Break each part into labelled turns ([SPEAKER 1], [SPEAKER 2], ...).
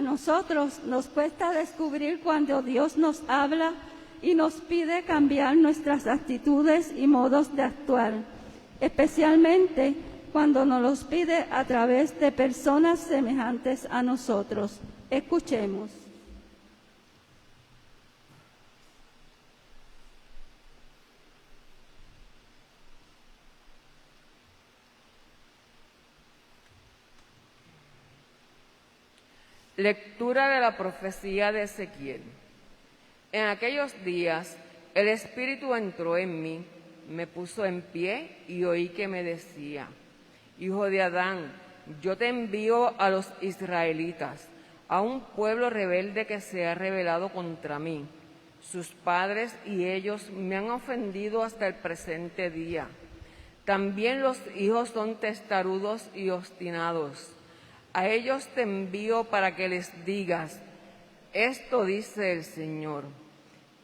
[SPEAKER 1] A nosotros nos cuesta descubrir cuando Dios nos habla y nos pide cambiar nuestras actitudes y modos de actuar, especialmente cuando nos los pide a través de personas semejantes a nosotros. Escuchemos.
[SPEAKER 2] Lectura de la profecía de Ezequiel. En aquellos días el Espíritu entró en mí, me puso en pie y oí que me decía: Hijo de Adán, yo te envío a los israelitas, a un pueblo rebelde que se ha rebelado contra mí. Sus padres y ellos me han ofendido hasta el presente día. También los hijos son testarudos y obstinados. A ellos te envío para que les digas: esto dice el Señor.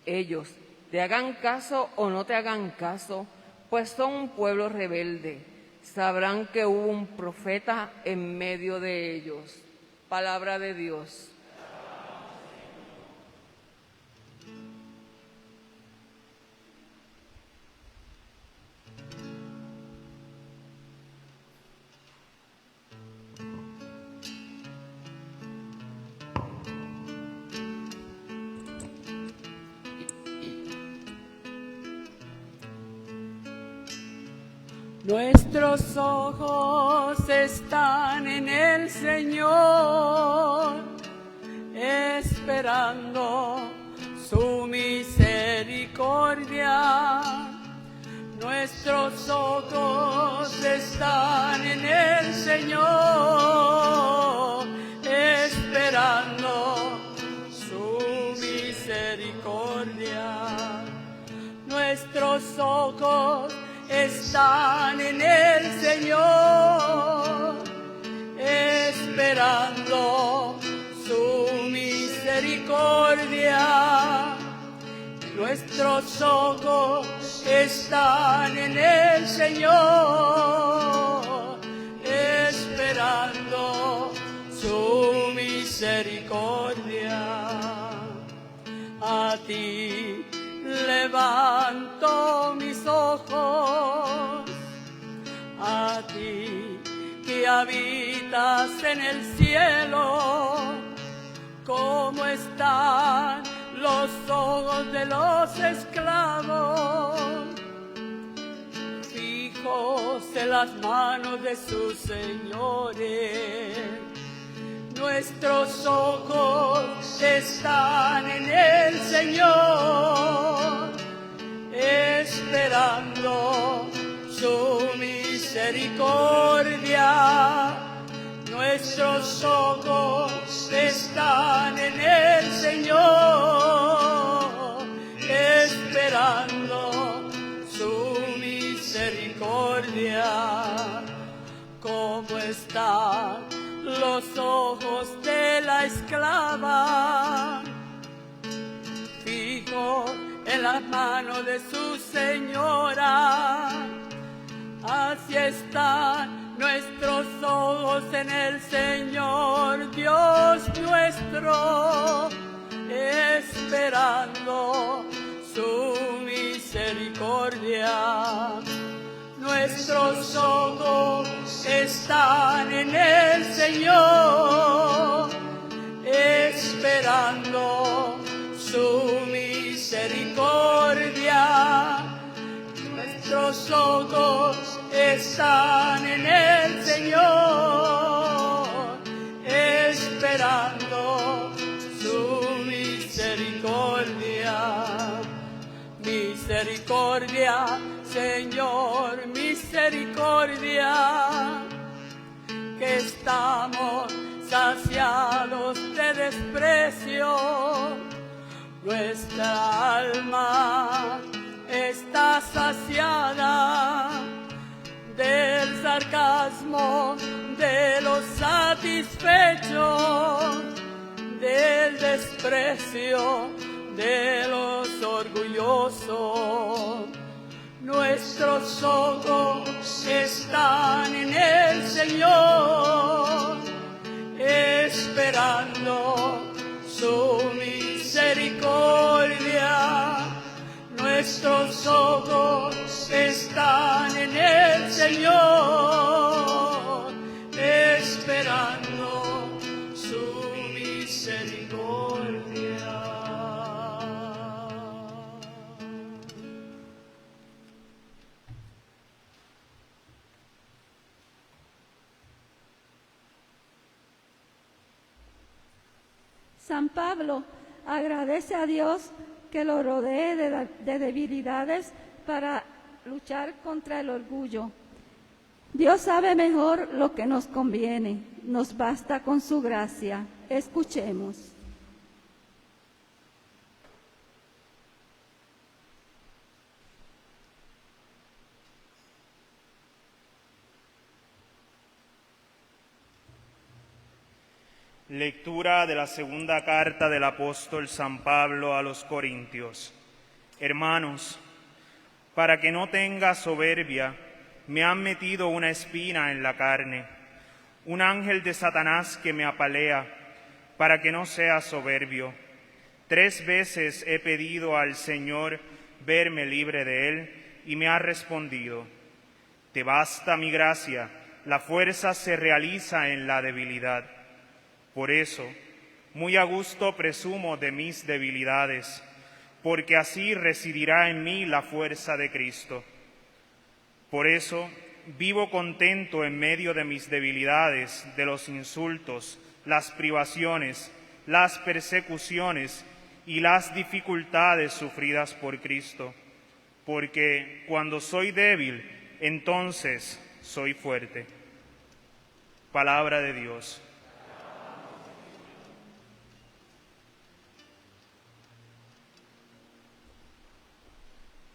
[SPEAKER 2] Ellos te hagan caso o no te hagan caso, pues son un pueblo rebelde. Sabrán que hubo un profeta en medio de ellos. Palabra de Dios.
[SPEAKER 3] Nuestros ojos están en el Señor, esperando su misericordia. Nuestros ojos están en el Señor, esperando su misericordia. Nuestros ojos están en el Señor, esperando su misericordia. Nuestros ojos están en el Señor, esperando su misericordia. A ti levanto mis ojos, a ti que habitas en el cielo. ¿Cómo están los ojos de los esclavos, fijos en las manos de sus señores? Nuestros ojos están en el Señor, esperando su misericordia. Nuestros ojos están en el Señor, esperando su misericordia. ¿Cómo están los ojos de la esclava, fijos en las manos de su señora? Así están nuestros ojos en el Señor Dios nuestro, esperando su misericordia. Nuestros ojos están en el Señor, esperando su misericordia. Nuestros ojos están en el Señor, esperando su misericordia. Misericordia, Señor, misericordia, que estamos saciados de desprecio. Nuestra alma está saciada del sarcasmo de los satisfechos, del desprecio de los orgullosos. Nuestros ojos están en el Señor, esperando esperando su misericordia. Nuestros ojos están en el Señor, esperando su misericordia.
[SPEAKER 1] San Pablo agradece a Dios que lo rodee de debilidades para luchar contra el orgullo. Dios sabe mejor lo que nos conviene, nos basta con su gracia. Escuchemos.
[SPEAKER 4] Lectura de la segunda carta del apóstol San Pablo a los Corintios. Hermanos, para que no tenga soberbia, me han metido una espina en la carne, un ángel de Satanás que me apalea, para que no sea soberbio. 3 veces he pedido al Señor verme libre de él, y me ha respondido: te basta mi gracia, la fuerza se realiza en la debilidad. Por eso, muy a gusto presumo de mis debilidades, porque así residirá en mí la fuerza de Cristo. Por eso, vivo contento en medio de mis debilidades, de los insultos, las privaciones, las persecuciones y las dificultades sufridas por Cristo, porque cuando soy débil, entonces soy fuerte. Palabra de Dios.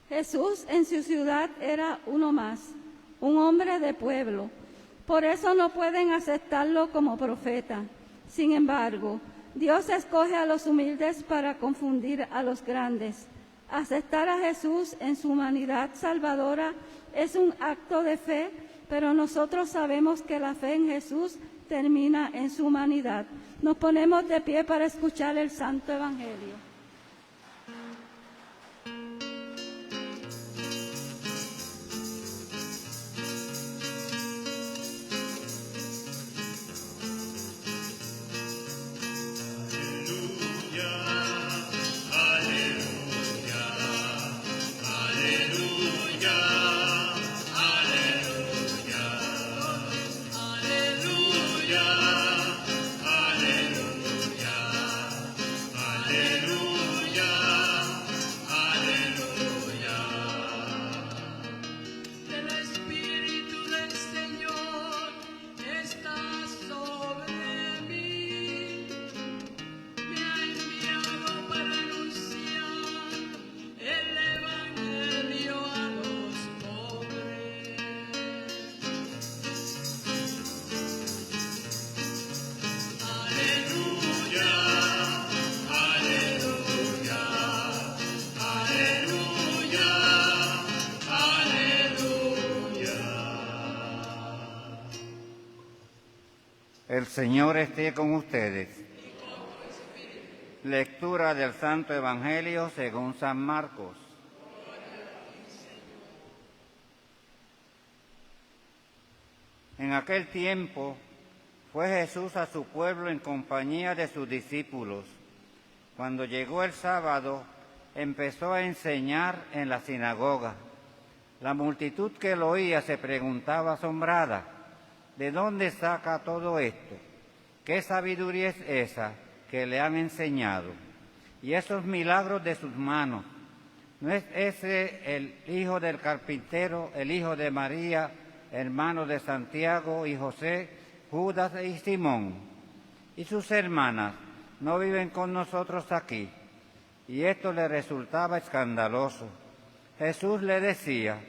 [SPEAKER 1] Jesús en su ciudad era uno más, un hombre de pueblo. Por eso no pueden aceptarlo como profeta. Sin embargo, Dios escoge a los humildes para confundir a los grandes. Aceptar a Jesús en su humanidad salvadora es un acto de fe, pero nosotros sabemos que la fe en Jesús termina en su humanidad. Nos ponemos de pie para escuchar el Santo Evangelio.
[SPEAKER 5] El Señor esté con ustedes. Lectura del Santo Evangelio según San Marcos. En aquel tiempo fue Jesús a su pueblo en compañía de sus discípulos. Cuando llegó el sábado, empezó a enseñar en la sinagoga. La multitud que lo oía se preguntaba asombrada: ¿de dónde saca todo esto? ¿Qué sabiduría es esa que le han enseñado? Y esos milagros de sus manos. ¿No es ese el hijo del carpintero, el hijo de María, hermano de Santiago y José, Judas y Simón? ¿Y sus hermanas no viven con nosotros aquí? Y esto le resultaba escandaloso. Jesús le decía: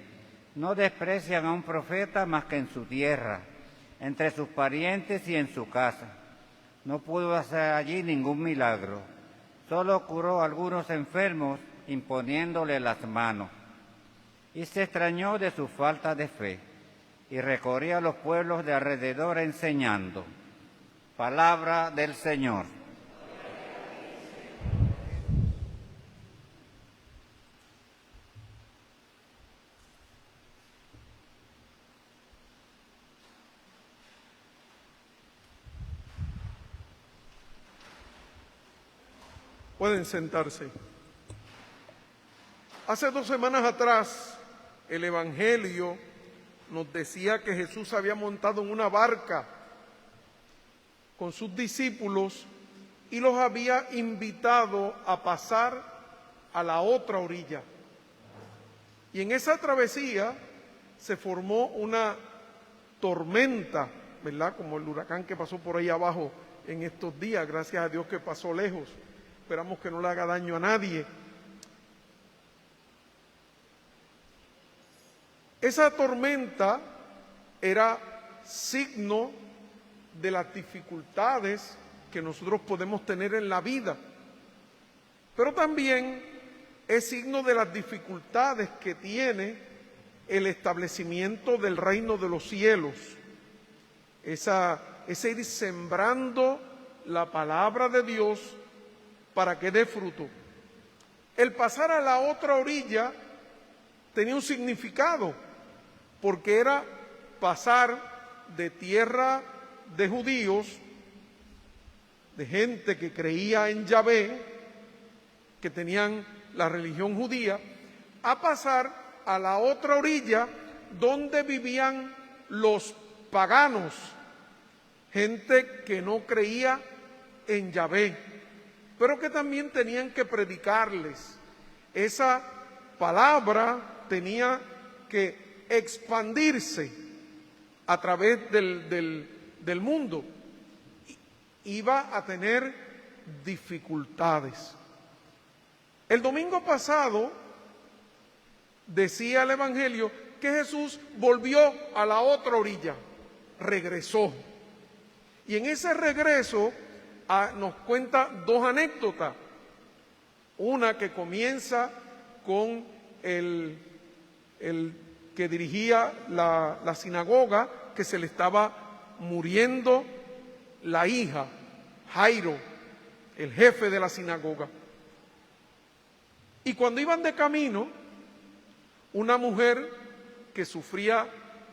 [SPEAKER 5] no desprecian a un profeta más que en su tierra, entre sus parientes y en su casa. No pudo hacer allí ningún milagro, solo curó a algunos enfermos imponiéndole las manos. Y se extrañó de su falta de fe, y recorría los pueblos de alrededor enseñando. Palabra del Señor.
[SPEAKER 6] Pueden sentarse. Hace 2 semanas atrás, el Evangelio nos decía que Jesús había montado en una barca con sus discípulos y los había invitado a pasar a la otra orilla. Y en esa travesía se formó una tormenta, ¿verdad? Como el huracán que pasó por ahí abajo en estos días, gracias a Dios que pasó lejos. Esperamos que no le haga daño a nadie. Esa tormenta era signo de las dificultades que nosotros podemos tener en la vida, pero también es signo de las dificultades que tiene el establecimiento del reino de los cielos, ese ir sembrando la palabra de Dios para que dé fruto. El pasar a la otra orilla tenía un significado, porque era pasar de tierra de judíos, de gente que creía en Yahvé, que tenían la religión judía, a pasar a la otra orilla donde vivían los paganos, gente que no creía en Yahvé, pero que también tenían que predicarles. Esa palabra tenía que expandirse a través del mundo. Iba a tener dificultades. El domingo pasado decía el Evangelio que Jesús volvió a la otra orilla, regresó. Y en ese regreso nos cuenta 2 anécdotas. Una que comienza con el que dirigía la sinagoga, que se le estaba muriendo la hija, Jairo, el jefe de la sinagoga. Y cuando iban de camino, una mujer que sufría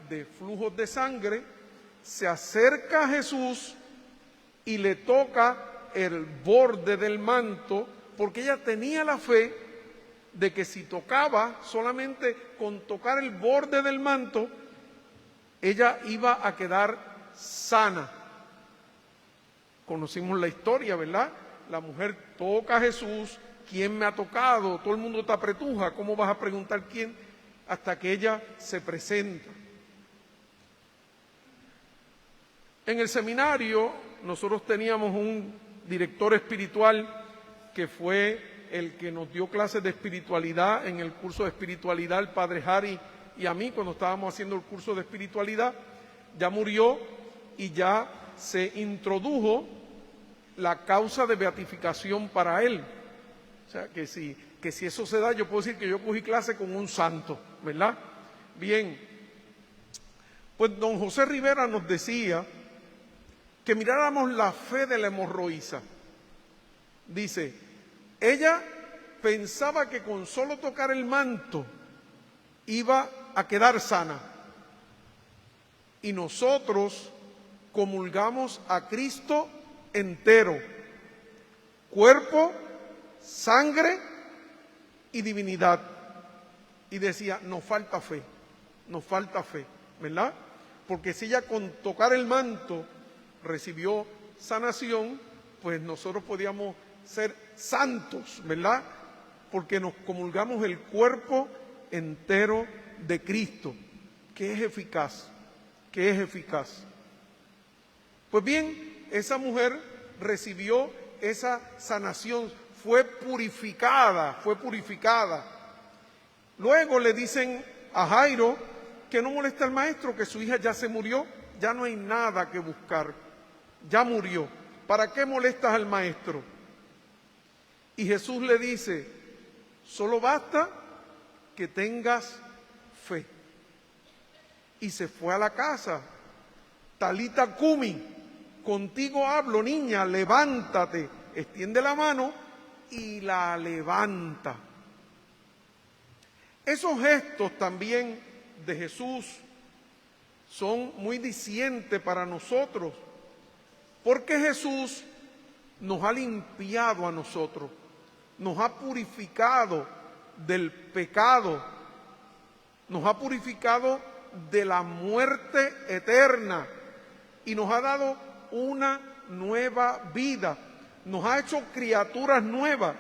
[SPEAKER 6] de flujos de sangre se acerca a Jesús y le toca el borde del manto, porque ella tenía la fe de que si tocaba, solamente con tocar el borde del manto, ella iba a quedar sana. Conocimos la historia, ¿verdad? La mujer toca a Jesús. ¿Quién me ha tocado? Todo el mundo te apretuja. ¿Cómo vas a preguntar quién? Hasta que ella se presenta. En el seminario nosotros teníamos un director espiritual que fue el que nos dio clases de espiritualidad en el curso de espiritualidad, el padre Harry y a mí, cuando estábamos haciendo el curso de espiritualidad. Ya murió y ya se introdujo la causa de beatificación para él. O sea, que si eso se da, yo puedo decir que yo cogí clase con un santo, ¿verdad? Bien, pues don José Rivera nos decía que miráramos la fe de la hemorroísa. Dice, ella pensaba que con solo tocar el manto iba a quedar sana. Y nosotros comulgamos a Cristo entero, cuerpo, sangre y divinidad. Y decía, nos falta fe, ¿verdad? Porque si ella con tocar el manto recibió sanación, pues nosotros podíamos ser santos, ¿verdad? Porque nos comulgamos el cuerpo entero de Cristo, que es eficaz, Pues bien, esa mujer recibió esa sanación, fue purificada. Luego le dicen a Jairo que no moleste al maestro, que su hija ya se murió, ya no hay nada que buscar, ya murió. ¿Para qué molestas al maestro? Y Jesús le dice, solo basta que tengas fe. Y se fue a la casa. Talita cumi, contigo hablo, niña, levántate. Extiende la mano y la levanta. Esos gestos también de Jesús son muy dicientes para nosotros, porque Jesús nos ha limpiado a nosotros. nos ha purificado del pecado, nos ha purificado de la muerte eterna y nos ha dado una nueva vida, nos ha hecho criaturas nuevas,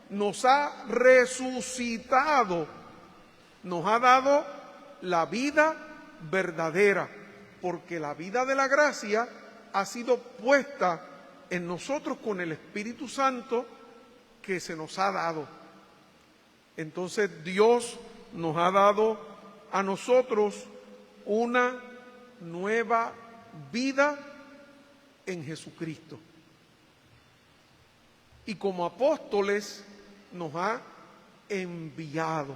[SPEAKER 6] nos ha resucitado, nos ha dado la vida verdadera, porque la vida de la gracia ha sido puesta en nosotros con el Espíritu Santo que se nos ha dado. Entonces Dios nos ha dado a nosotros una nueva vida en Jesucristo. Y como apóstoles nos ha enviado.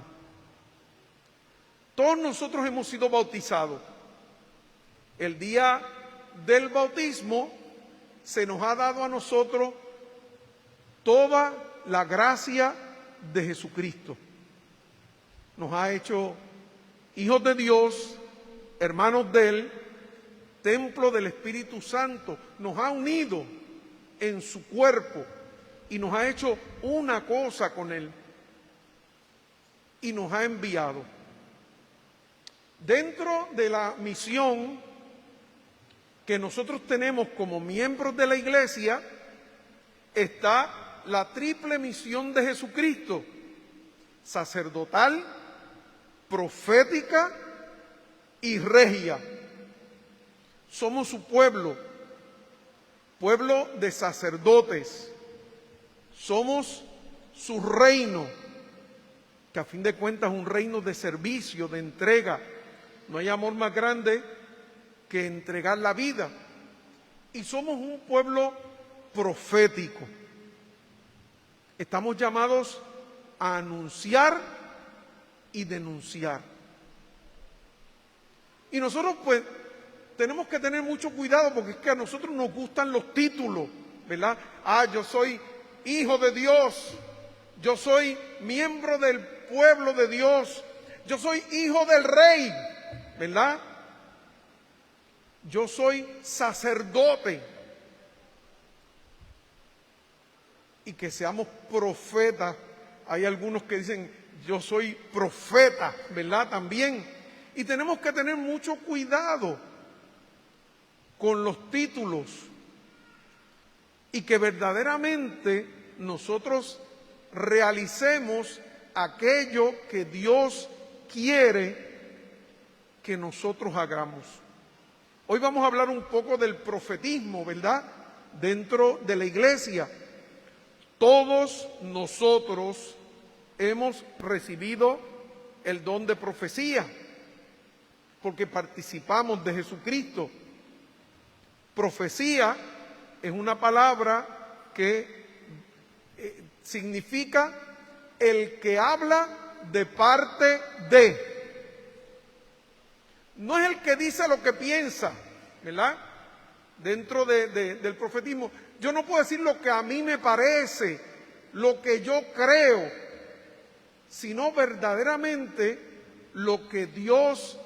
[SPEAKER 6] Todos nosotros hemos sido bautizados. El día del bautismo se nos ha dado a nosotros toda la gracia de Jesucristo. Nos ha hecho hijos de Dios, hermanos de Él, templo del Espíritu Santo. Nos ha unido en su cuerpo y nos ha hecho una cosa con Él y nos ha enviado. Dentro de la misión que nosotros tenemos como miembros de la iglesia está la triple misión de Jesucristo: sacerdotal, profética y regia. Somos su pueblo, pueblo de sacerdotes. Somos su reino, que a fin de cuentas es un reino de servicio, de entrega. No hay amor más grande que entregar la vida. Y somos un pueblo profético. Estamos llamados a anunciar y denunciar. Y nosotros pues tenemos que tener mucho cuidado, porque es que a nosotros nos gustan los títulos, ¿verdad? Yo soy hijo de Dios, yo soy miembro del pueblo de Dios, yo soy hijo del rey, ¿verdad? Yo soy sacerdote. Y que seamos profetas. Hay algunos que dicen, yo soy profeta, ¿verdad? También. Y tenemos que tener mucho cuidado con los títulos. Y que verdaderamente nosotros realicemos aquello que Dios quiere que nosotros hagamos. Hoy vamos a hablar un poco del profetismo, ¿verdad? Dentro de la iglesia. Todos nosotros hemos recibido el don de profecía, porque participamos de Jesucristo. Profecía es una palabra que significa el que habla de parte de. No es el que dice lo que piensa, ¿verdad? Dentro del profetismo. Yo no puedo decir lo que a mí me parece, lo que yo creo, sino verdaderamente lo que Dios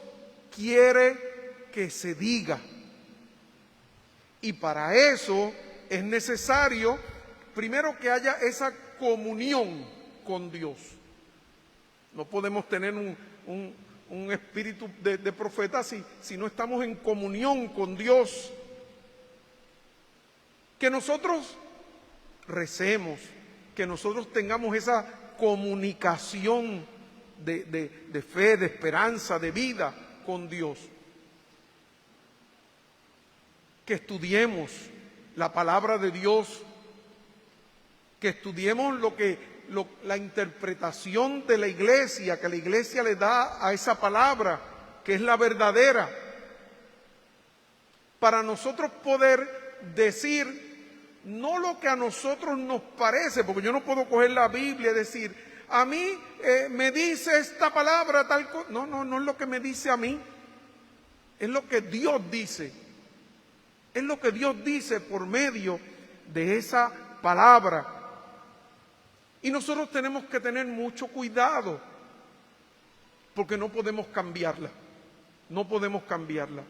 [SPEAKER 6] quiere que se diga. Y para eso es necesario, primero, que haya esa comunión con Dios. No podemos tener un espíritu de profeta si no estamos en comunión con Dios. Que nosotros recemos, que nosotros tengamos esa comunicación de fe, de esperanza, de vida con Dios. Que estudiemos la palabra de Dios, que estudiemos la interpretación de la iglesia, que la iglesia le da a esa palabra, que es la verdadera, para nosotros poder decir no lo que a nosotros nos parece, porque yo no puedo coger la Biblia y decir, a mí me dice esta palabra tal cosa. No es lo que me dice a mí, es lo que Dios dice. Es lo que Dios dice por medio de esa palabra. Y nosotros tenemos que tener mucho cuidado, porque no podemos cambiarla. No podemos cambiarla.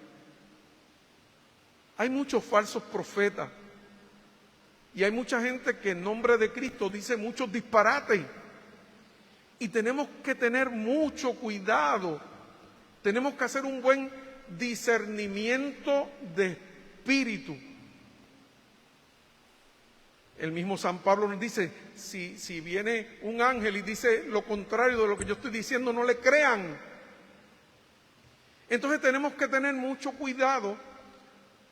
[SPEAKER 6] Hay muchos falsos profetas. Y hay mucha gente que en nombre de Cristo dice muchos disparates. Y tenemos que tener mucho cuidado. Tenemos que hacer un buen discernimiento de espíritu. El mismo San Pablo nos dice, si viene un ángel y dice lo contrario de lo que yo estoy diciendo, no le crean. Entonces tenemos que tener mucho cuidado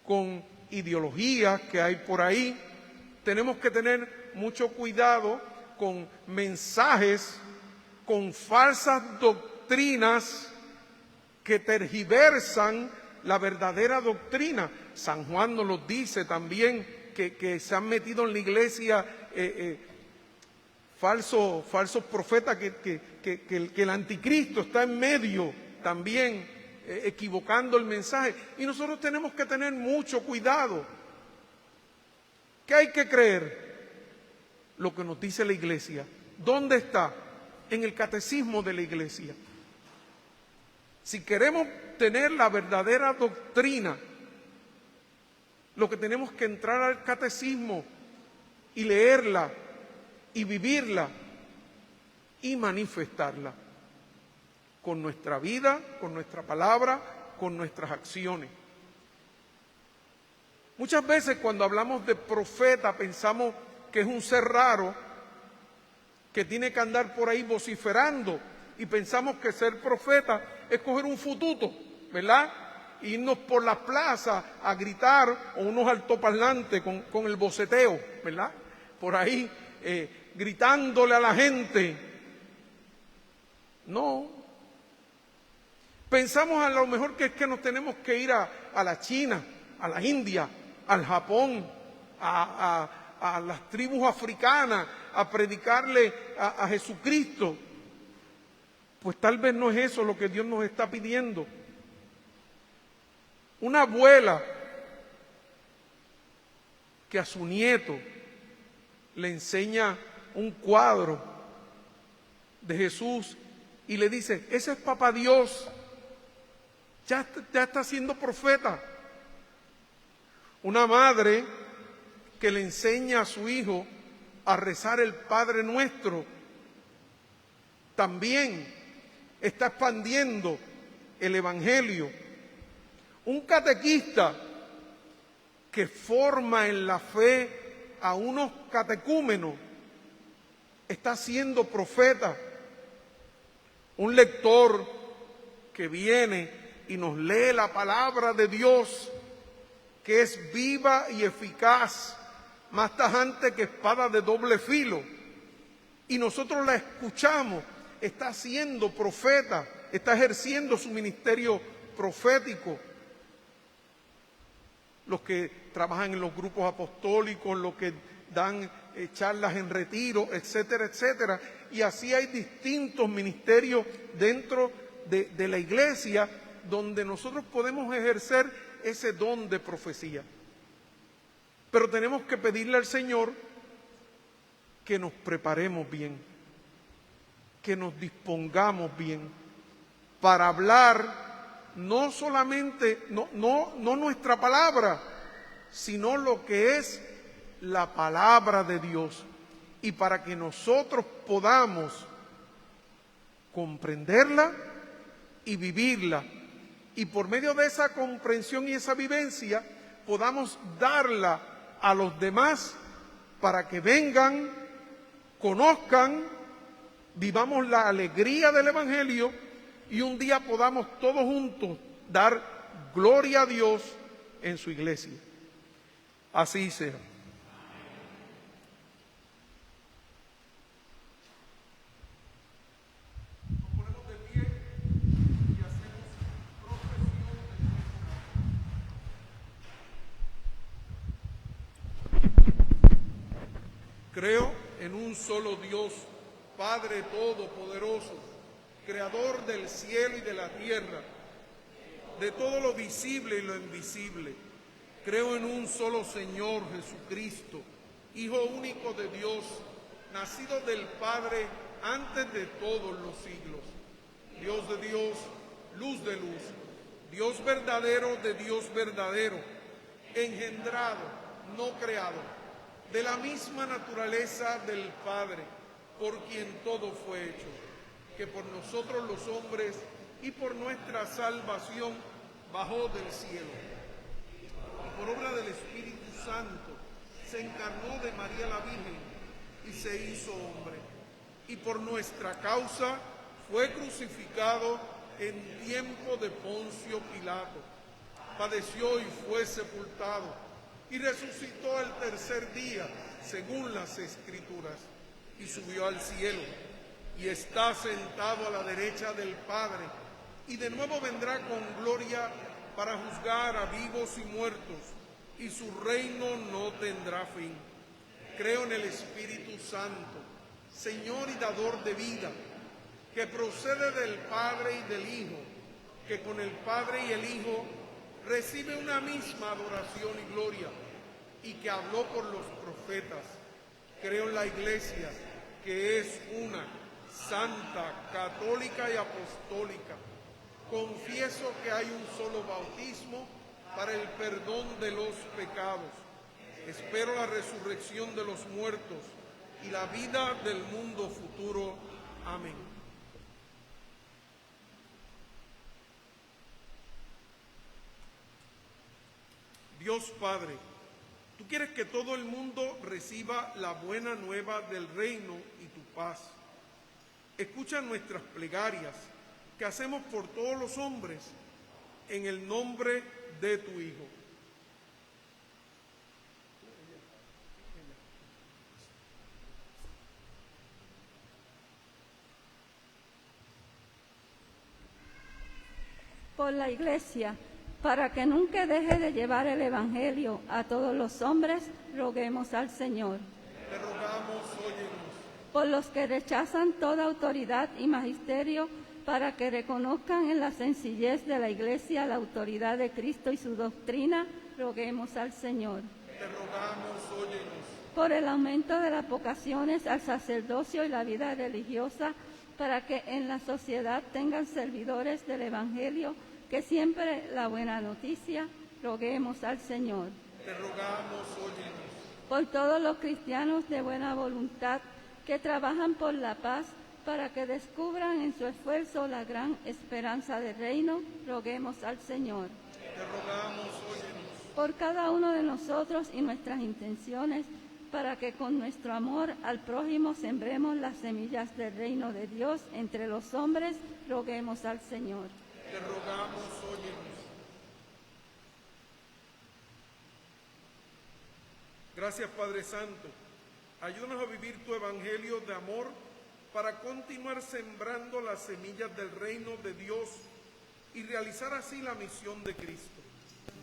[SPEAKER 6] con ideologías que hay por ahí. Tenemos que tener mucho cuidado con mensajes, con falsas doctrinas que tergiversan la verdadera doctrina. San Juan nos lo dice también, que se han metido en la iglesia falsos profetas, que el anticristo está en medio también, equivocando el mensaje. Y nosotros tenemos que tener mucho cuidado. ¿Qué hay que creer? Lo que nos dice la iglesia. ¿Dónde está? En el catecismo de la iglesia. Si queremos tener la verdadera doctrina, lo que tenemos que entrar al catecismo y leerla y vivirla y manifestarla con nuestra vida, con nuestra palabra, con nuestras acciones. Muchas veces cuando hablamos de profeta pensamos que es un ser raro que tiene que andar por ahí vociferando, y pensamos que ser profeta es coger un fututo, ¿verdad? Irnos por la plaza a gritar, o unos altoparlantes con el boceteo, ¿verdad? Por ahí gritándole a la gente. No. Pensamos a lo mejor que es que nos tenemos que ir a la China, a la India, al Japón, a las tribus africanas, a predicarle a Jesucristo. Pues tal vez no es eso lo que Dios nos está pidiendo. Una abuela que a su nieto le enseña un cuadro de Jesús y le dice, ese es Papá Dios, ya está siendo profeta. Una madre que le enseña a su hijo a rezar el Padre Nuestro, también está expandiendo el Evangelio. Un catequista que forma en la fe a unos catecúmenos está siendo profeta. Un lector que viene y nos lee la palabra de Dios, que es viva y eficaz, más tajante que espada de doble filo, y nosotros la escuchamos, está siendo profeta, está ejerciendo su ministerio profético. Los que trabajan en los grupos apostólicos, los que dan charlas en retiro, etcétera, etcétera. Y así hay distintos ministerios dentro de la iglesia donde nosotros podemos ejercer ese don de profecía. Pero tenemos que pedirle al Señor que nos preparemos bien, que nos dispongamos bien para hablar no solamente, no nuestra palabra, sino lo que es la palabra de Dios, y para que nosotros podamos comprenderla y vivirla, y por medio de esa comprensión y esa vivencia podamos darla a los demás para que vengan, conozcan, vivamos la alegría del Evangelio y un día podamos todos juntos dar gloria a Dios en su iglesia. Así sea. Nos ponemos de pie y hacemos profesión de fe. Creo en un solo Dios, Padre Todopoderoso, Creador del cielo y de la tierra, de todo lo visible y lo invisible. Creo en un solo Señor Jesucristo, Hijo único de Dios, nacido del Padre antes de todos los siglos. Dios de Dios, luz de luz, Dios verdadero de Dios verdadero, engendrado, no creado, de la misma naturaleza del Padre, por quien todo fue hecho, que por nosotros los hombres y por nuestra salvación bajó del cielo. Y por obra del Espíritu Santo se encarnó de María la Virgen y se hizo hombre. Y por nuestra causa fue crucificado en tiempo de Poncio Pilato. Padeció y fue sepultado y resucitó al tercer día, según las Escrituras, y subió al cielo y está sentado a la derecha del Padre, y de nuevo vendrá con gloria para juzgar a vivos y muertos, y su reino no tendrá fin. Creo en el Espíritu Santo, Señor y dador de vida, que procede del Padre y del Hijo, que con el Padre y el Hijo recibe una misma adoración y gloria, y que habló por los profetas. Creo en la Iglesia, que es una, santa, católica y apostólica. Confieso que hay un solo bautismo para el perdón de los pecados. Espero la resurrección de los muertos y la vida del mundo futuro. Amén. Dios Padre, tú quieres que todo el mundo reciba la buena nueva del reino y tu paz. Escucha nuestras plegarias que hacemos por todos los hombres en el nombre de tu Hijo.
[SPEAKER 1] Por la Iglesia, para que nunca deje de llevar el Evangelio a todos los hombres, roguemos al Señor.
[SPEAKER 6] Te rogamos, óyenos.
[SPEAKER 1] Por los que rechazan toda autoridad y magisterio, para que reconozcan en la sencillez de la Iglesia la autoridad de Cristo y su doctrina, roguemos al Señor.
[SPEAKER 6] Te rogamos, óyenos.
[SPEAKER 1] Por el aumento de las vocaciones al sacerdocio y la vida religiosa, para que en la sociedad tengan servidores del Evangelio, que siempre la buena noticia, roguemos al Señor.
[SPEAKER 6] Te rogamos, óyenos.
[SPEAKER 1] Por todos los cristianos de buena voluntad que trabajan por la paz, para que descubran en su esfuerzo la gran esperanza del reino, roguemos al Señor.
[SPEAKER 6] Te rogamos, óyenos.
[SPEAKER 1] Por cada uno de nosotros y nuestras intenciones, para que con nuestro amor al prójimo sembremos las semillas del reino de Dios entre los hombres, roguemos al Señor.
[SPEAKER 6] Te rogamos, óyenos. Gracias, Padre Santo. Ayúdanos a vivir tu evangelio de amor para continuar sembrando las semillas del reino de Dios y realizar así la misión de Cristo,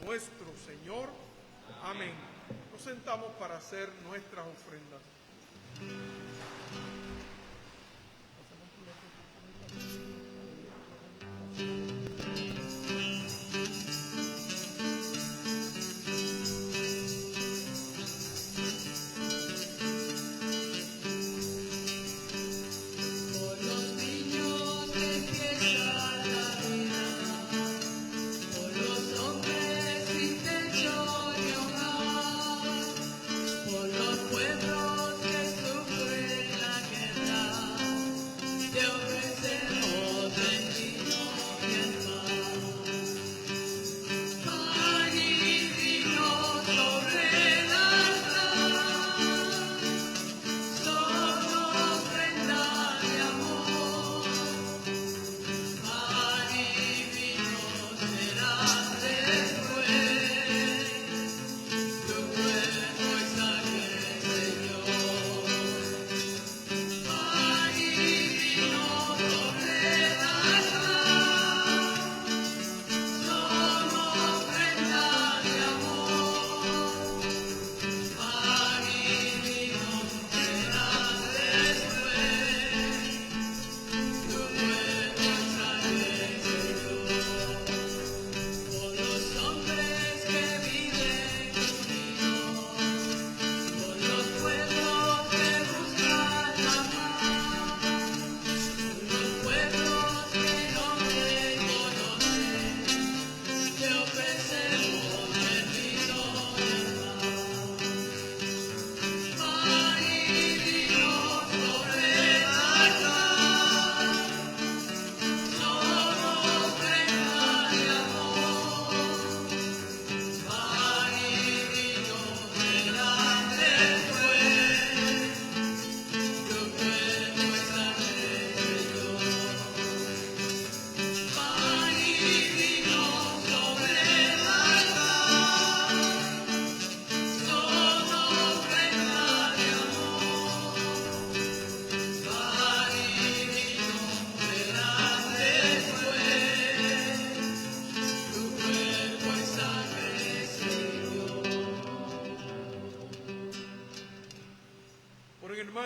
[SPEAKER 6] nuestro Señor. Amén. Nos sentamos para hacer nuestras ofrendas.
[SPEAKER 3] Te ofrecemos el vino.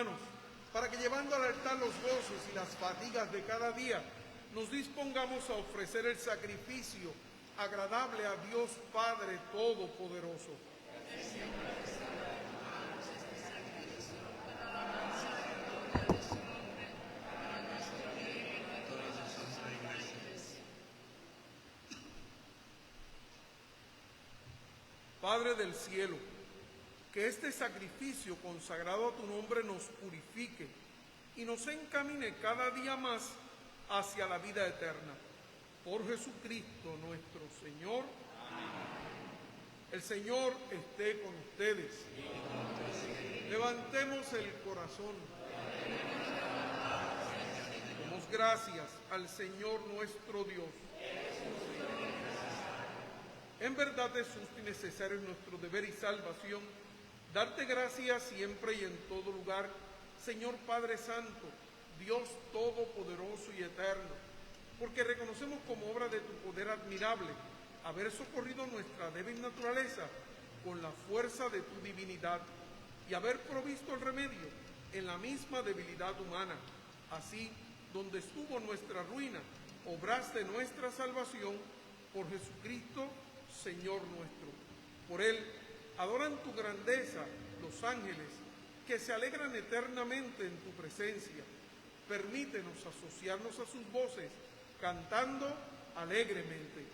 [SPEAKER 6] hermanos, para que llevando al altar los goces y las fatigas de cada día, nos dispongamos a ofrecer el sacrificio agradable a Dios Padre Todopoderoso. Padre del cielo, que este sacrificio consagrado a tu nombre nos purifique y nos encamine cada día más hacia la vida eterna. Por Jesucristo nuestro Señor. Amén. El Señor esté con ustedes. Levantemos el corazón. Demos gracias al Señor nuestro Dios. En verdad es justo y necesario nuestro deber y salvación darte gracias siempre y en todo lugar, Señor Padre Santo, Dios Todopoderoso y Eterno, porque reconocemos como obra de tu poder admirable haber socorrido nuestra débil naturaleza con la fuerza de tu divinidad y haber provisto el remedio en la misma debilidad humana. Así, donde estuvo nuestra ruina, obraste nuestra salvación por Jesucristo, Señor nuestro. Por Él adoran tu grandeza los ángeles, que se alegran eternamente en tu presencia. Permítenos asociarnos a sus voces, cantando alegremente.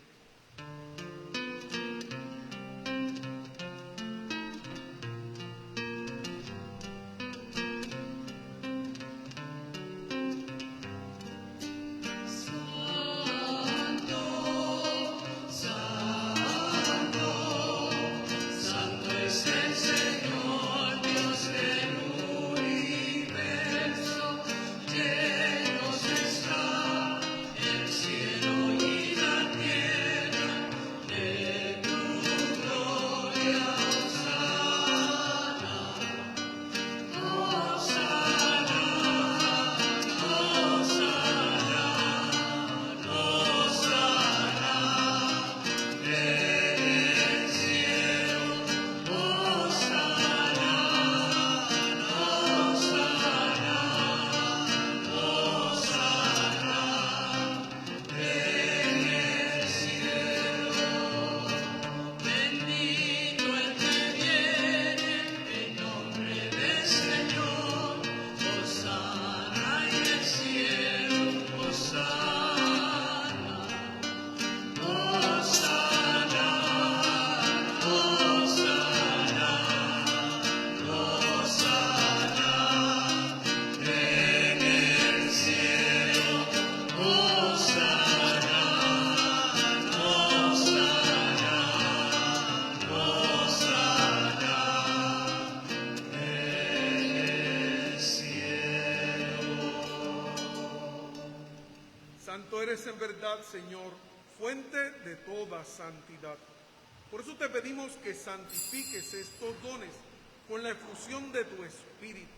[SPEAKER 6] Santo eres en verdad, Señor, fuente de toda santidad. Por eso te pedimos que santifiques estos dones con la efusión de tu Espíritu,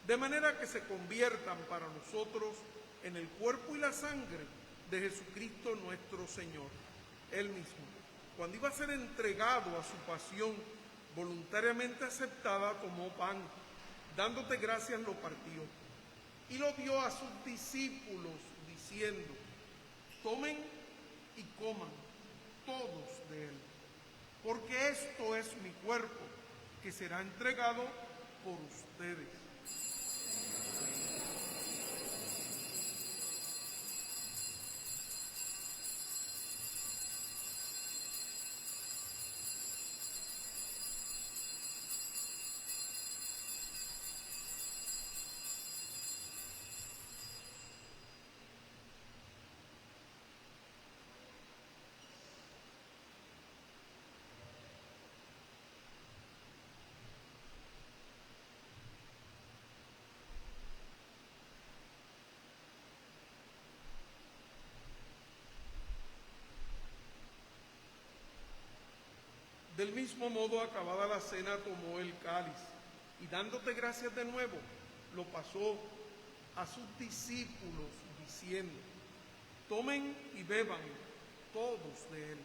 [SPEAKER 6] de manera que se conviertan para nosotros en el cuerpo y la sangre de Jesucristo nuestro Señor. Él mismo, cuando iba a ser entregado a su pasión voluntariamente aceptada, tomó pan, dándote gracias lo partió y lo dio a sus discípulos, diciendo: tomen y coman todos de él, porque esto es mi cuerpo, que será entregado por ustedes. Del mismo modo, acabada la cena, tomó el cáliz y dándote gracias de nuevo, lo pasó a sus discípulos diciendo: tomen y beban todos de él,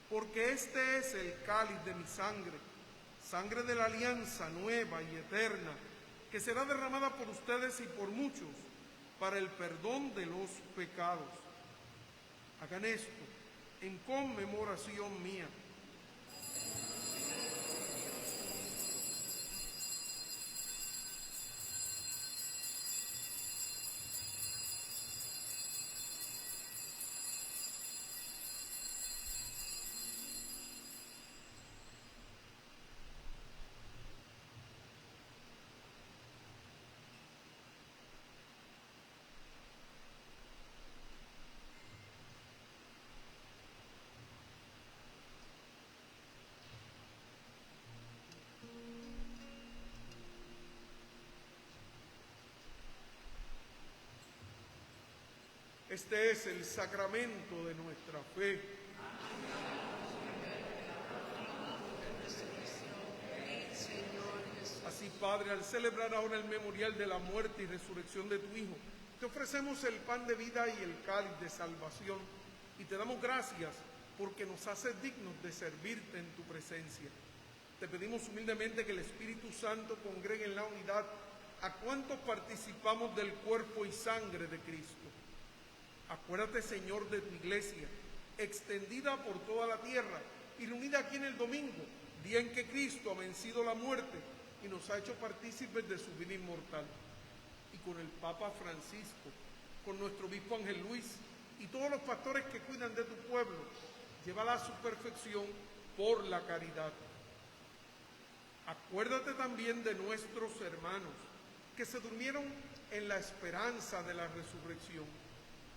[SPEAKER 6] porque este es el cáliz de mi sangre, sangre de la alianza nueva y eterna, que será derramada por ustedes y por muchos para el perdón de los pecados. Hagan esto en conmemoración mía. Este es el sacramento de nuestra fe. Así, Padre, al celebrar ahora el memorial de la muerte y resurrección de tu Hijo, te ofrecemos el pan de vida y el cáliz de salvación, y te damos gracias porque nos haces dignos de servirte en tu presencia. Te pedimos humildemente que el Espíritu Santo congregue en la unidad a cuantos participamos del cuerpo y sangre de Cristo. Acuérdate, Señor, de tu iglesia, extendida por toda la tierra y reunida aquí en el domingo, día en que Cristo ha vencido la muerte y nos ha hecho partícipes de su vida inmortal. Y con el Papa Francisco, con nuestro obispo Ángel Luis y todos los pastores que cuidan de tu pueblo, llévala a su perfección por la caridad. Acuérdate también de nuestros hermanos que se durmieron en la esperanza de la resurrección,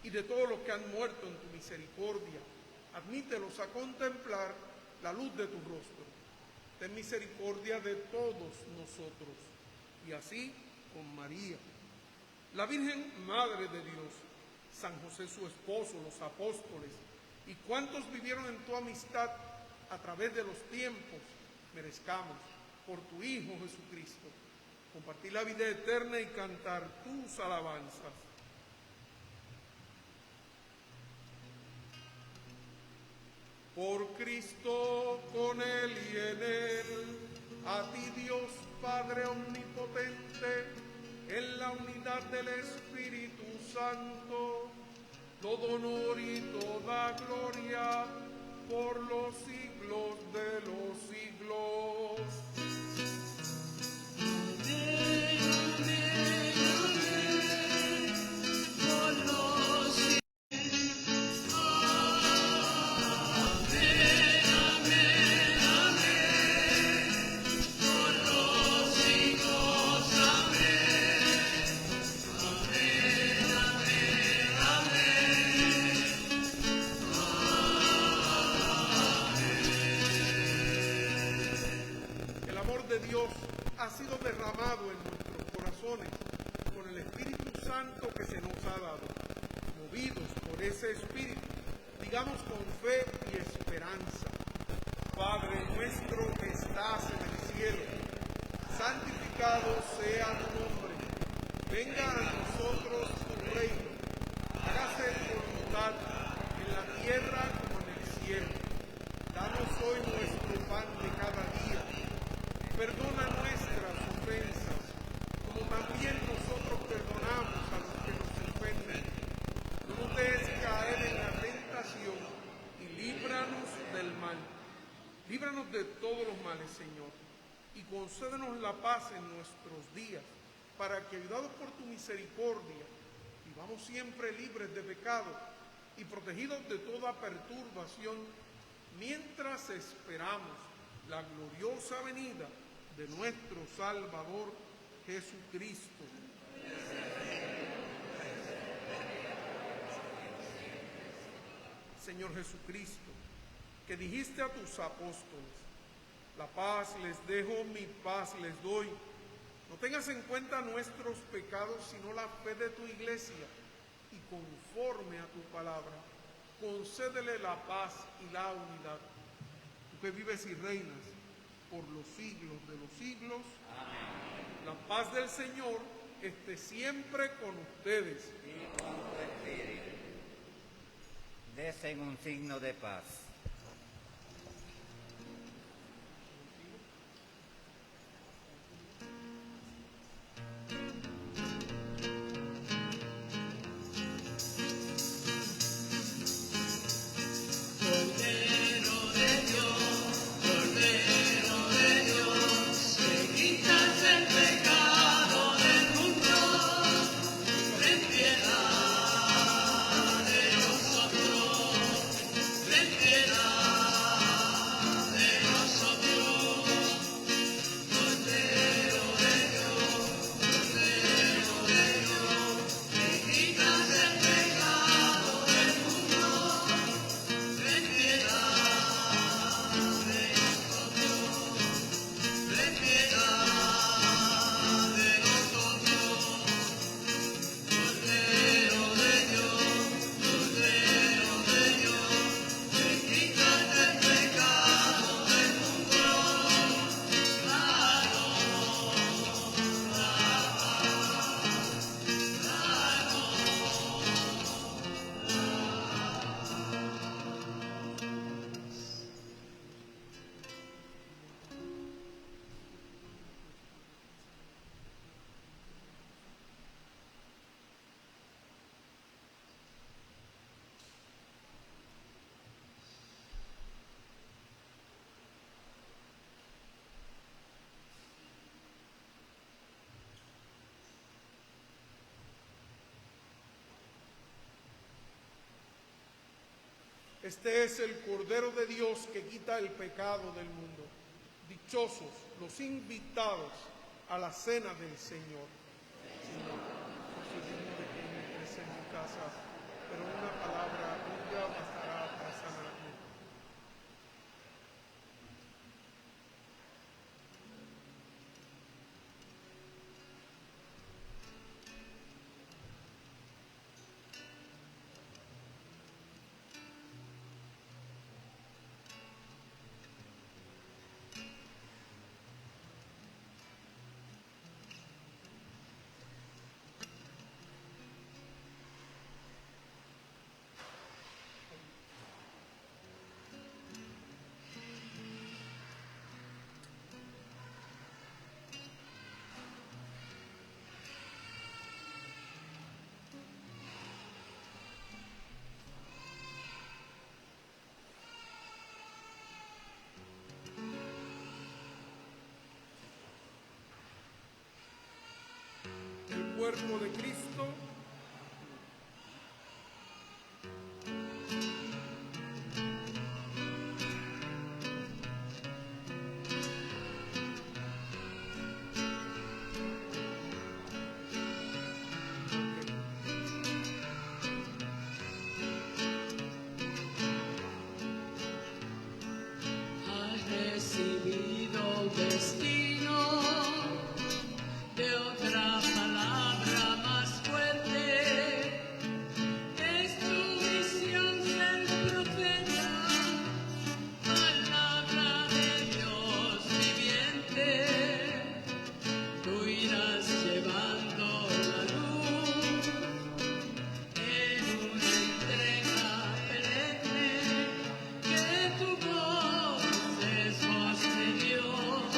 [SPEAKER 6] y de todos los que han muerto en tu misericordia. Admítelos a contemplar la luz de tu rostro. Ten misericordia de todos nosotros. Y así con María, la Virgen Madre de Dios, San José su esposo, los apóstoles, y cuantos vivieron en tu amistad a través de los tiempos, merezcamos, por tu Hijo Jesucristo, compartir la vida eterna y cantar tus alabanzas. Por Cristo, con Él y en Él, a ti Dios Padre Omnipotente, en la unidad del Espíritu Santo, todo honor y toda gloria por los siglos de los siglos. Dios ha sido derramado en nuestros corazones con el Espíritu Santo que se nos ha dado. Movidos por ese Espíritu, digamos con fe y esperanza: Padre nuestro que estás en el cielo, santificado sea tu nombre. Venga a nosotros tu reino. Hágase tu voluntad en la tierra como en el cielo. Danos hoy nuestro pan de cada día. Perdona nuestras ofensas, como también nosotros perdonamos a los que nos ofenden. No nos dejes caer en la tentación y líbranos del mal. Líbranos de todos los males, Señor, y concédenos la paz en nuestros días, para que, ayudados por tu misericordia, vivamos siempre libres de pecado y protegidos de toda perturbación, mientras esperamos la gloriosa venida de nuestro Salvador Jesucristo. Señor Jesucristo, que dijiste a tus apóstoles: la paz les dejo, mi paz les doy. No tengas en cuenta nuestros pecados, sino la fe de tu iglesia, y conforme a tu palabra, concédele la paz y la unidad. Tú que vives y reinas por los siglos de los siglos. Amén. La paz del Señor esté siempre con ustedes.
[SPEAKER 5] Y con tu espíritu. Desen un signo de paz.
[SPEAKER 6] Este es el Cordero de Dios que quita el pecado del mundo. Dichosos los invitados a la cena del Señor. Señor, no soy digno de que entres en mi casa, pero una palabra tuya bastará para sanarme. El cuerpo de Cristo.
[SPEAKER 3] Has recibido un destino de otra palabra más fuerte. Es tu misión ser profeta, palabra de Dios viviente. Tú irás llevando la luz en una entrega perenne, que tu voz es voz de Dios.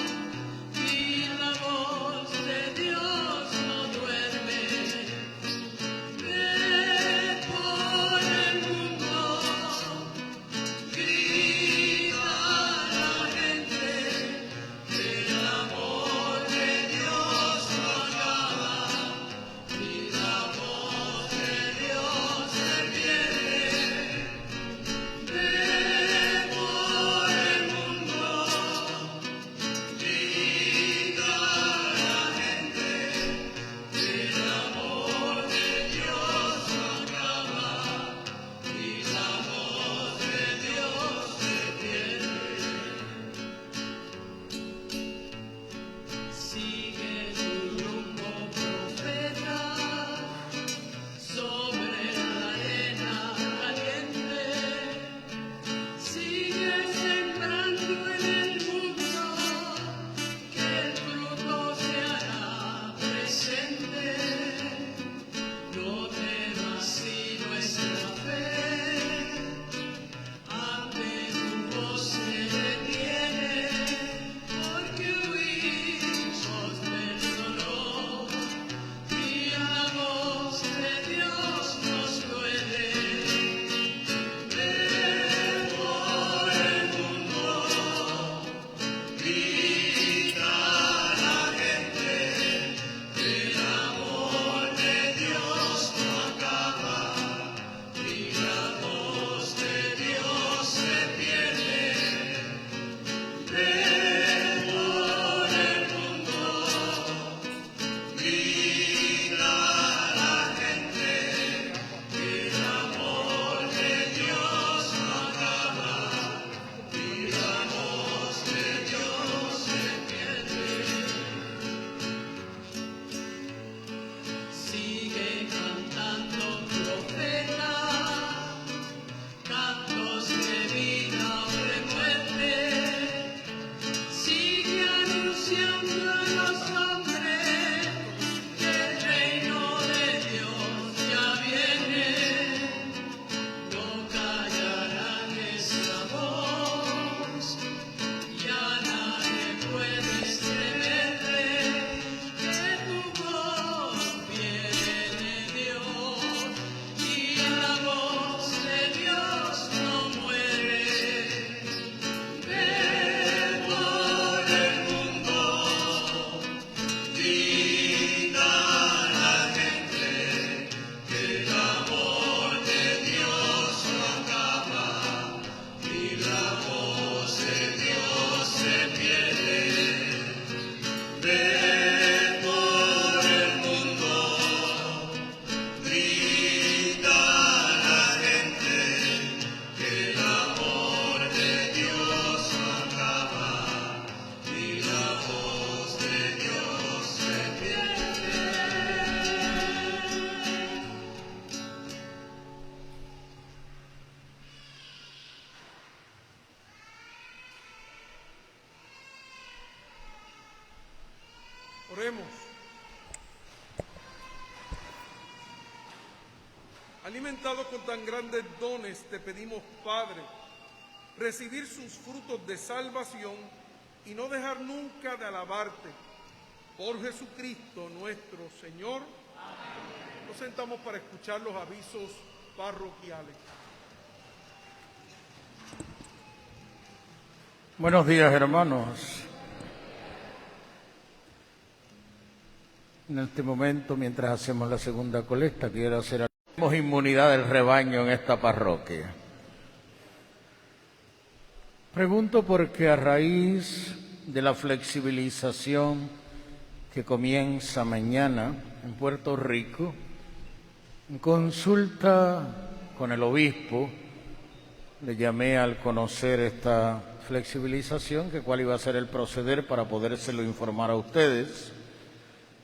[SPEAKER 6] Oremos. Alimentados con tan grandes dones, te pedimos, Padre, recibir sus frutos de salvación y no dejar nunca de alabarte. Por Jesucristo nuestro Señor. Amén. Nos sentamos para escuchar los avisos parroquiales.
[SPEAKER 7] Buenos días, hermanos. En este momento, mientras hacemos la segunda colecta, quiero hacer inmunidad del rebaño en esta parroquia. Pregunto porque a raíz de la flexibilización que comienza mañana en Puerto Rico, en consulta con el obispo, le llamé al conocer esta flexibilización, que cuál iba a ser el proceder para podérselo informar a ustedes.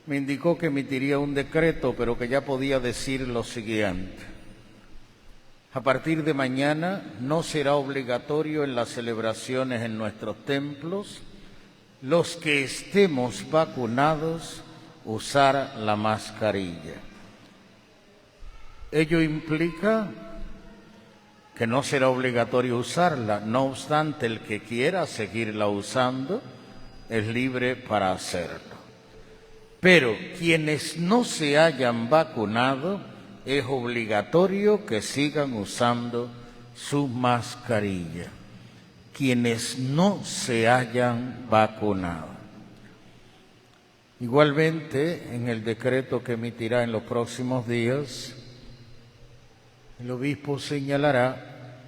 [SPEAKER 7] Me indicó que emitiría un decreto, pero que ya podía decir lo siguiente. A partir de mañana no será obligatorio en las celebraciones en nuestros templos los que estemos vacunados usar la mascarilla. Ello implica que no será obligatorio usarla, no obstante el que quiera seguirla usando es libre para hacerlo. Pero quienes no se hayan vacunado, es obligatorio que sigan usando su mascarilla. Quienes no se hayan vacunado. Igualmente, en el decreto que emitirá en los próximos días, el obispo señalará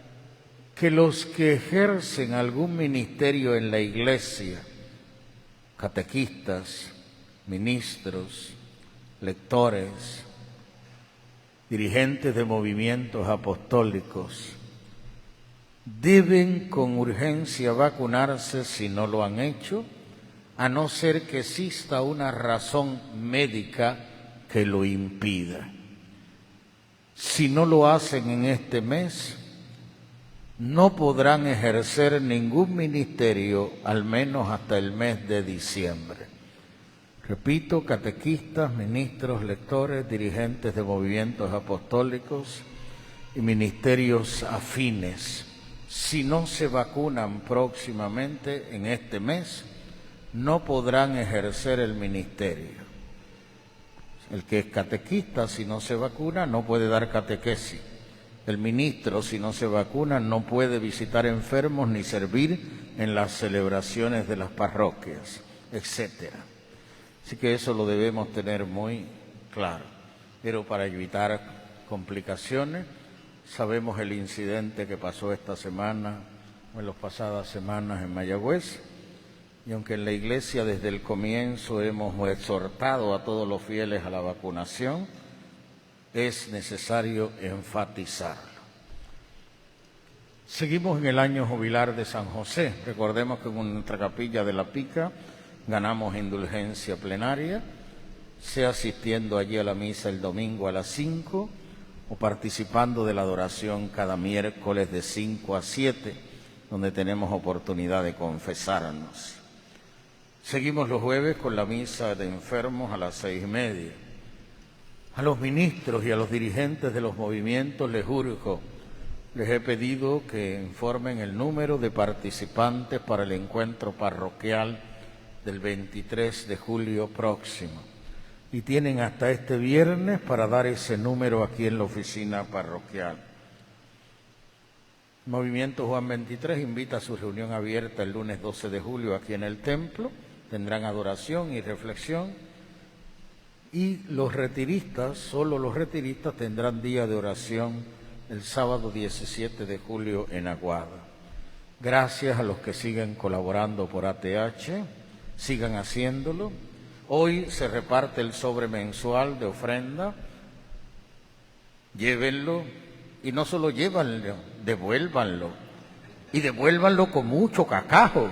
[SPEAKER 7] que los que ejercen algún ministerio en la Iglesia, catequistas, ministros, lectores, dirigentes de movimientos apostólicos, deben con urgencia vacunarse si no lo han hecho, a no ser que exista una razón médica que lo impida. Si no lo hacen en este mes, no podrán ejercer ningún ministerio, al menos hasta el mes de diciembre. Repito, catequistas, ministros, lectores, dirigentes de movimientos apostólicos y ministerios afines. Si no se vacunan próximamente en este mes, no podrán ejercer el ministerio. El que es catequista, si no se vacuna, no puede dar catequesis. El ministro, si no se vacuna, no puede visitar enfermos ni servir en las celebraciones de las parroquias, etcétera. Así que eso lo debemos tener muy claro. Pero para evitar complicaciones, sabemos el incidente que pasó esta semana o en las pasadas semanas en Mayagüez, y aunque en la Iglesia desde el comienzo hemos exhortado a todos los fieles a la vacunación, es necesario enfatizarlo. Seguimos en el año jubilar de San José. Recordemos que en nuestra capilla de La Pica ganamos indulgencia plenaria, sea asistiendo allí a la misa el domingo a las 5 o participando de la adoración cada miércoles de 5 a 7, donde tenemos oportunidad de confesarnos. Seguimos los jueves con la misa de enfermos a las 6:30. A los ministros y a los dirigentes de los movimientos les urjo, les he pedido que informen el número de participantes para el encuentro parroquial del 23 de julio próximo. Y tienen hasta este viernes para dar ese número aquí en la oficina parroquial. El Movimiento Juan 23 invita a su reunión abierta el lunes 12 de julio aquí en el templo. Tendrán adoración y reflexión. Y los retiristas, solo los retiristas, tendrán día de oración el sábado 17 de julio en Aguada. Gracias a los que siguen colaborando por ATH. Sigan haciéndolo. Hoy se reparte el sobre mensual de ofrenda. Llévenlo, y no solo llévanlo, devuélvanlo. Y devuélvanlo con mucho cacajo,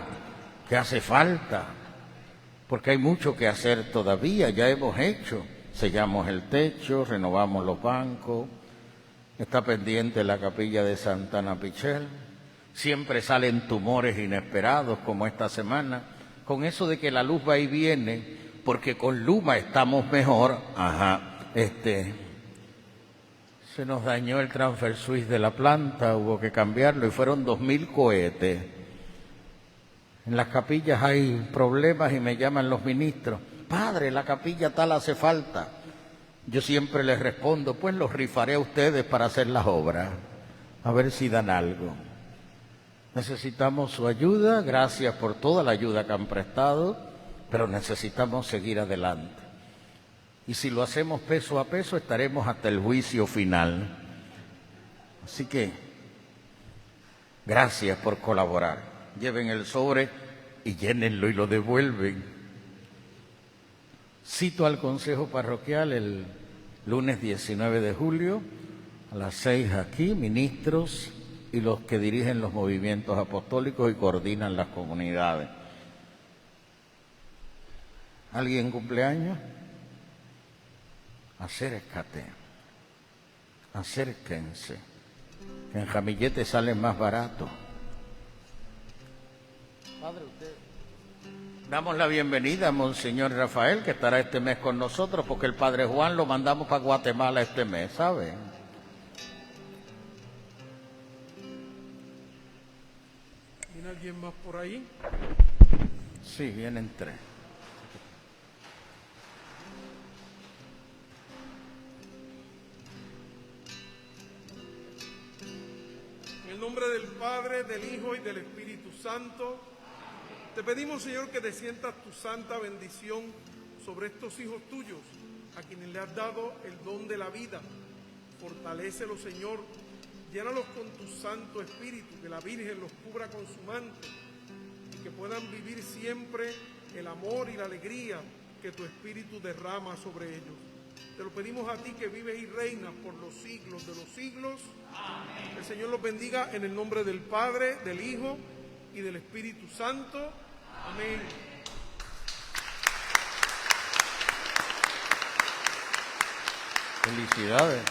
[SPEAKER 7] que hace falta, porque hay mucho que hacer todavía. Ya hemos hecho, sellamos el techo, renovamos los bancos, está pendiente la capilla de Santana Pichel. Siempre salen tumores inesperados como esta semana. Con eso de que la luz va y viene, porque con Luma estamos mejor. Se nos dañó el transfer switch de la planta, hubo que cambiarlo y fueron 2000 cohetes. En las capillas hay problemas y me llaman los ministros. Padre, la capilla tal hace falta. Yo siempre les respondo, pues los rifaré a ustedes para hacer las obras, a ver si dan algo. Necesitamos su ayuda, gracias por toda la ayuda que han prestado, pero necesitamos seguir adelante. Y si lo hacemos peso a peso, estaremos hasta el juicio final. Así que, gracias por colaborar. Lleven el sobre y llénenlo y lo devuelven. Cito al Consejo Parroquial el lunes 19 de julio, a las 6 aquí, ministros y los que dirigen los movimientos apostólicos y coordinan las comunidades. ¿Alguien cumpleaños? Acércate, acérquense, que en Jamillete sale más barato. Padre, usted. Damos la bienvenida a Monseñor Rafael, que estará este mes con nosotros, porque el Padre Juan lo mandamos para Guatemala este mes, ¿sabe?
[SPEAKER 6] ¿Viene alguien más por ahí?
[SPEAKER 7] Sí, vienen 3.
[SPEAKER 6] En el nombre del Padre, del Hijo y del Espíritu Santo, te pedimos, Señor, que desciendas tu santa bendición sobre estos hijos tuyos, a quienes le has dado el don de la vida. Fortalécelos, Señor, llénalos con tu Santo Espíritu, que la Virgen los cubra con su manto, y que puedan vivir siempre el amor y la alegría que tu Espíritu derrama sobre ellos. Te lo pedimos a ti, que vives y reinas por los siglos de los siglos. Amén. El Señor los bendiga en el nombre del Padre, del Hijo y del Espíritu Santo. Amén.
[SPEAKER 7] Felicidades.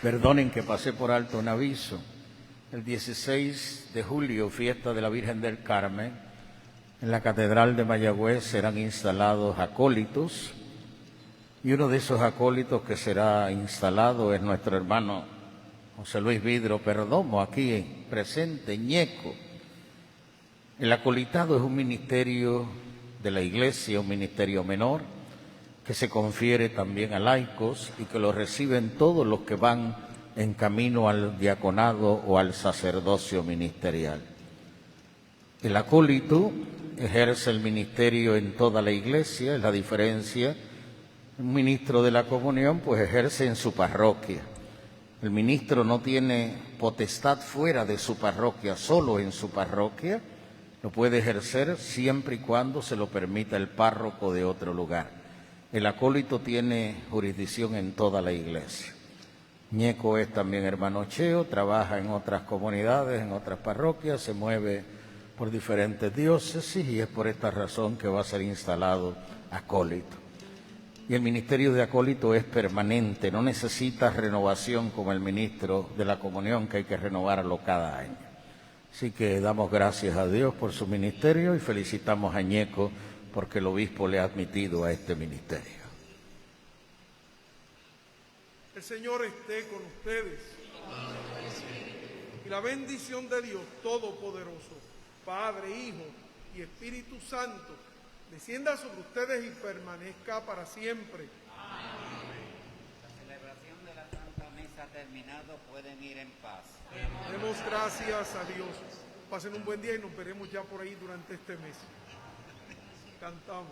[SPEAKER 7] Perdonen que pasé por alto un aviso. El 16 de julio, fiesta de la Virgen del Carmen, en la Catedral de Mayagüez serán instalados acólitos, y uno de esos acólitos que será instalado es nuestro hermano José Luis Vidro Perdomo, aquí presente, Ñeco. El acolitado es un ministerio de la Iglesia, un ministerio menor, que se confiere también a laicos y que lo reciben todos los que van en camino al diaconado o al sacerdocio ministerial. El acólito ejerce el ministerio en toda la Iglesia, es la diferencia. Un ministro de la comunión pues ejerce en su parroquia. El ministro no tiene potestad fuera de su parroquia, solo en su parroquia. Lo puede ejercer siempre y cuando se lo permita el párroco de otro lugar. El acólito tiene jurisdicción en toda la Iglesia. Ñeco es también hermano Cheo, trabaja en otras comunidades, en otras parroquias, se mueve por diferentes diócesis y es por esta razón que va a ser instalado acólito. Y el ministerio de acólito es permanente, no necesita renovación como el ministro de la comunión, que hay que renovarlo cada año. Así que damos gracias a Dios por su ministerio y felicitamos a Ñeco porque el obispo le ha admitido a este ministerio.
[SPEAKER 6] El Señor esté con ustedes. Y la bendición de Dios Todopoderoso, Padre, Hijo y Espíritu Santo, descienda sobre ustedes y permanezca para siempre.
[SPEAKER 5] Amén. La celebración de la Santa Misa ha terminado, pueden ir en paz.
[SPEAKER 6] Demos gracias a Dios. Pasen un buen día y nos veremos ya por ahí durante este mes. Cantamos.